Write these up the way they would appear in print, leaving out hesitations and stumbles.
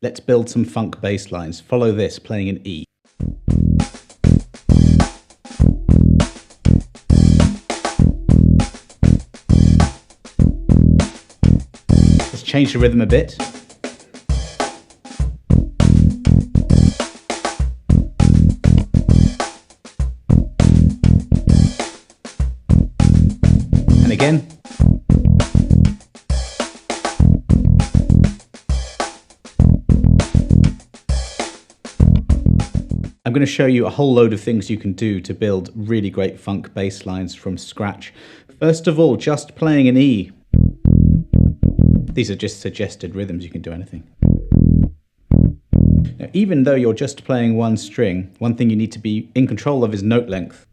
Let's build some funk bass lines. Follow this, playing an E. Let's change the rhythm a bit. And again. I'm going to show you a whole load of things you can do to build really great funk bass lines from scratch. First of all, just playing an E. These are just suggested rhythms, you can do anything. Now, even though you're just playing one string, one thing you need to be in control of is note length.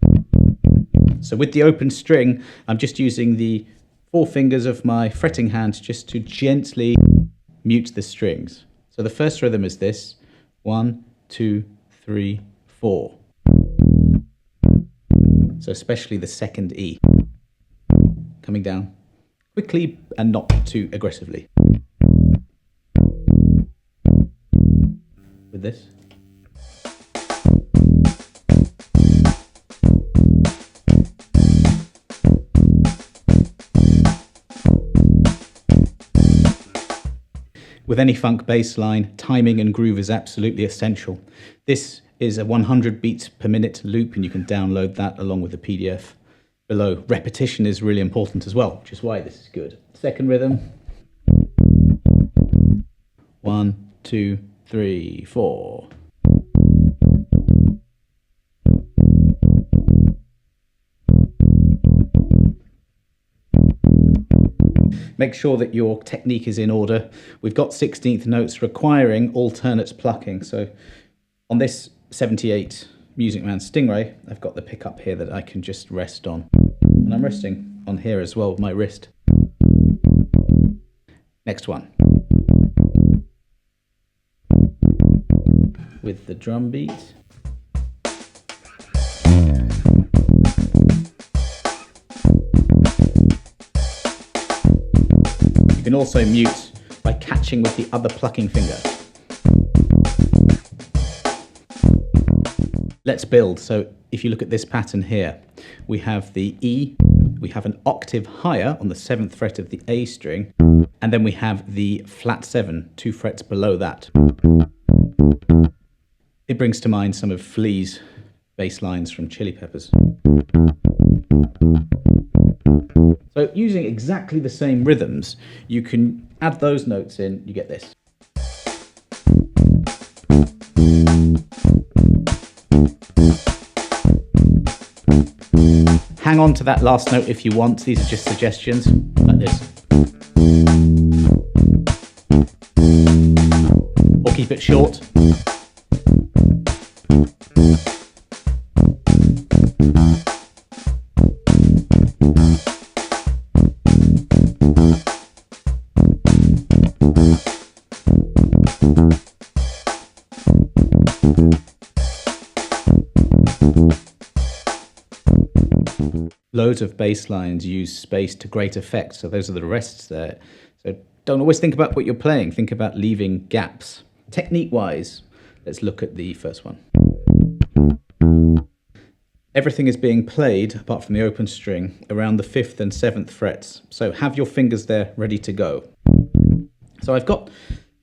So with the open string, I'm just using the 4 fingers of my fretting hand just to gently mute the strings. So the first rhythm is this: 1, 2, 3, 4. So especially the second E. Coming down quickly and not too aggressively. With this. With any funk bass line, timing and groove is absolutely essential. This is a 100 beats per minute loop, and you can download that along with the PDF below. Repetition is really important as well, which is why this is good. Second rhythm. 1, 2, 3, 4. Make sure that your technique is in order. We've got 16th notes requiring alternate plucking. So on this 78 Music Man Stingray, I've got the pickup here that I can just rest on. And I'm resting on here as well with my wrist. Next one. With the drum beat. You can also mute by catching with the other plucking finger. Let's build. So if you look at this pattern here, we have the E, we have an octave higher on the 7th fret of the A string, and then we have the flat 7, 2 frets below that. It brings to mind some of Flea's bass lines from Chili Peppers. So using exactly the same rhythms, you can add those notes in, you get this. Hang on to that last note if you want, these are just suggestions, like this. Or keep it short. Loads of bass lines use space to great effect, so those are the rests there. So don't always think about what you're playing, think about leaving gaps. Technique-wise, let's look at the first one. Everything is being played, apart from the open string, around the 5th and 7th frets. So have your fingers there ready to go. So I've got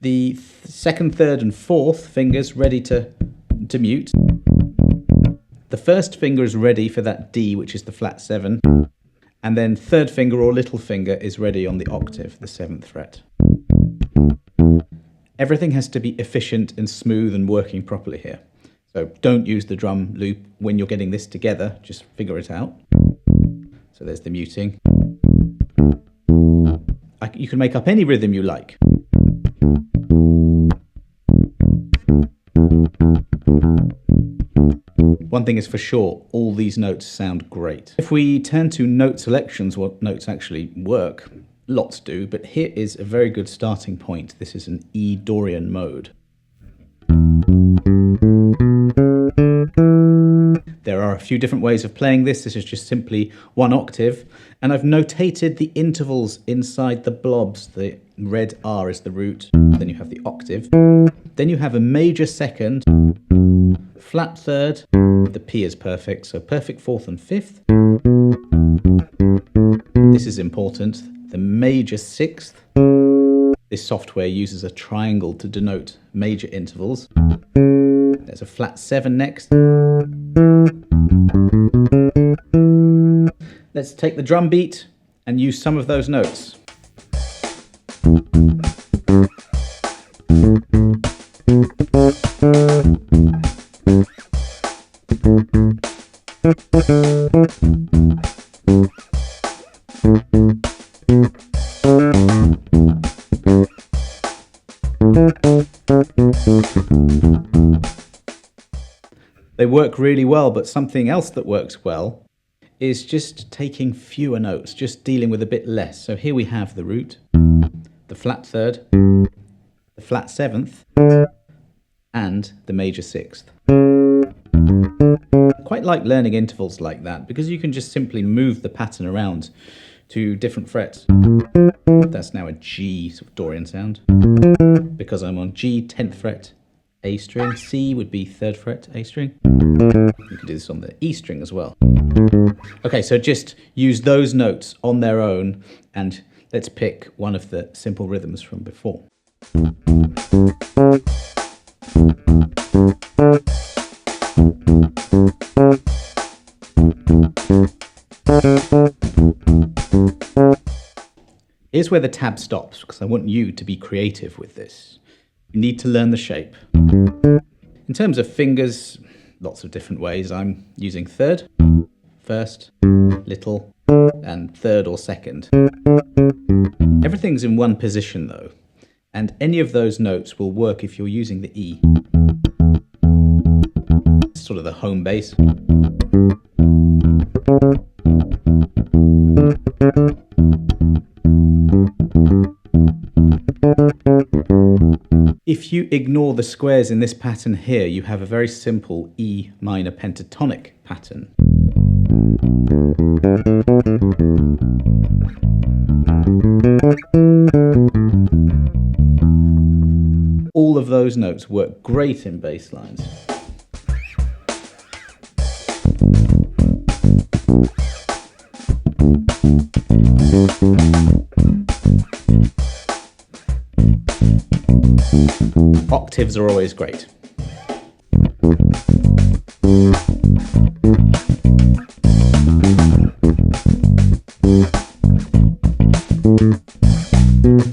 the 2nd, 3rd and 4th fingers ready to mute. The first finger is ready for that D, which is the flat 7, and then 3rd finger or little finger is ready on the octave, the 7th fret. Everything has to be efficient and smooth and working properly here. So don't use the drum loop when you're getting this together, just figure it out. So there's the muting. You can make up any rhythm you like. One thing is for sure, all these notes sound great. If we turn to note selections, what notes actually work, lots do, but here is a very good starting point. This is an E Dorian mode. There are a few few different ways of playing this. This is just simply one octave, and I've notated the intervals inside the blobs. The red R is the root, then you have the octave, then you have a major second, flat third, the P is perfect, so perfect fourth and fifth. This is important, the major sixth. This software uses a triangle to denote major intervals. There's a flat 7 next. Let's take the drum beat and use some of those notes. They work really well, but something else that works well is just taking fewer notes, just dealing with a bit less. So here we have the root, the flat third, the flat seventh, and the major sixth. I quite like learning intervals like that because you can just simply move the pattern around to different frets. That's now a G sort of Dorian sound because I'm on G 10th fret, A string. C would be 3rd fret, A string. You can do this on the E string as well. Okay, so just use those notes on their own and let's pick one of the simple rhythms from before. Here's where the tab stops because I want you to be creative with this. You need to learn the shape. In terms of fingers, lots of different ways. I'm using third, first, little, and third or second. Everything's in one position though, and any of those notes will work if you're using the E. It's sort of the home base. If you ignore the squares in this pattern here, you have a very simple E minor pentatonic pattern. All of those notes work great in bass lines. Octaves are always great.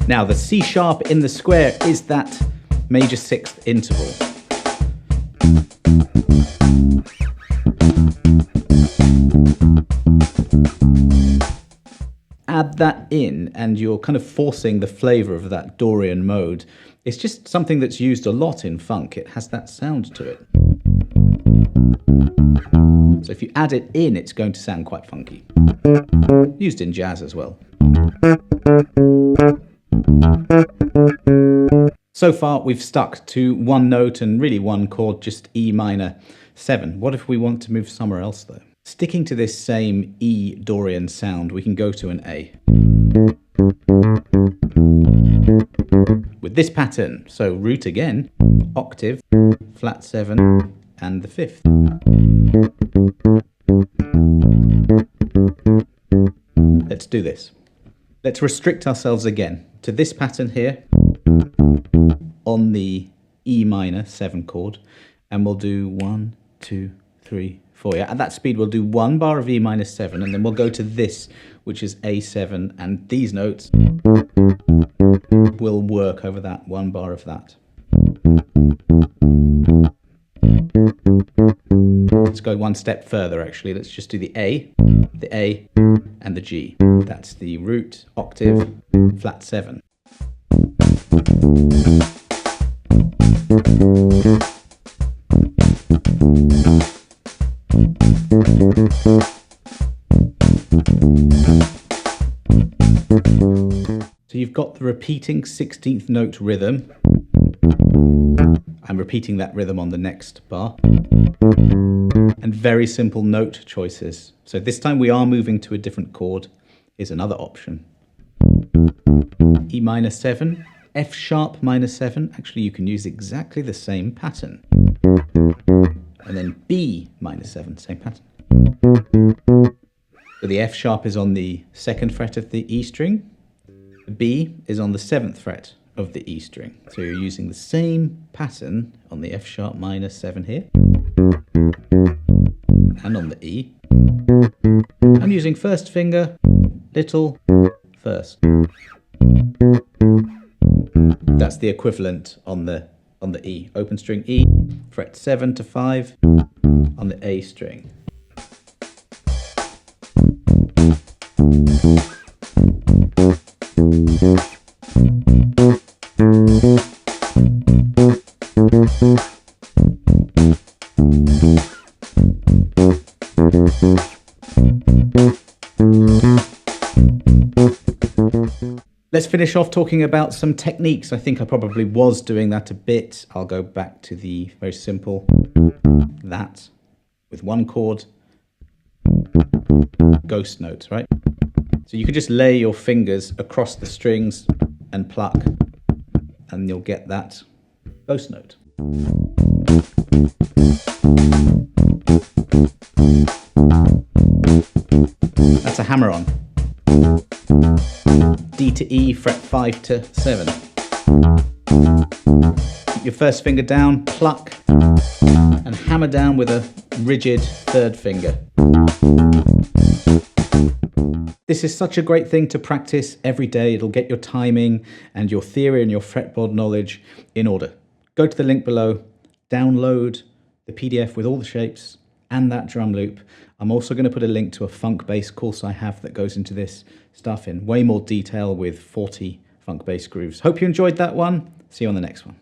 Now the C sharp in the square is that major sixth interval. Add that in and you're kind of forcing the flavour of that Dorian mode. It's just something that's used a lot in funk. It has that sound to it. So if you add it in, it's going to sound quite funky. Used in jazz as well. So far we've stuck to one note and really one chord, just E minor 7. What if we want to move somewhere else though? Sticking to this same E Dorian sound, we can go to an A. With this pattern, so root again, octave, flat 7, and the 5th. Let's do this. Let's restrict ourselves again to this pattern here on the E minor 7 chord, and we'll do 1, 2, 3, 4. Yeah, at that speed we'll do 1 bar of E minor 7, and then we'll go to this, which is A7, and these notes will work over that 1 bar of that. Let's go one step further actually. Let's just do the A, and the G. That's the root, octave, flat 7. So you've got the repeating 16th note rhythm. I'm repeating that rhythm on the next bar. And and very simple note choices. So this time we are moving to a different chord. Here's another option. E minor 7, F sharp minor 7. Actually, you can use exactly the same pattern. And then B minor 7, same pattern. So the F sharp is on the 2nd fret of the E string. The B is on the 7th fret of the E string. So you're using the same pattern on the F sharp minor 7 here. And on the E. I'm using first finger, little, first. That's the equivalent on the E. Open string E, fret 7 to 5 on the A string. Let's finish off talking about some techniques. I think I probably was doing that a bit. I'll go back to the very simple that with one chord, ghost notes, right? So you can just lay your fingers across the strings and pluck, and you'll get that ghost note. That's a hammer on. D to E, fret 5 to 7. Keep your first finger down, pluck, and hammer down with a rigid 3rd finger. This is such a great thing to practice every day. It'll get your timing and your theory and your fretboard knowledge in order. Go to the link below, download the PDF with all the shapes and that drum loop. I'm also going to put a link to a funk bass course I have that goes into this stuff in way more detail with 40 funk bass grooves. Hope you enjoyed that one. See you on the next one.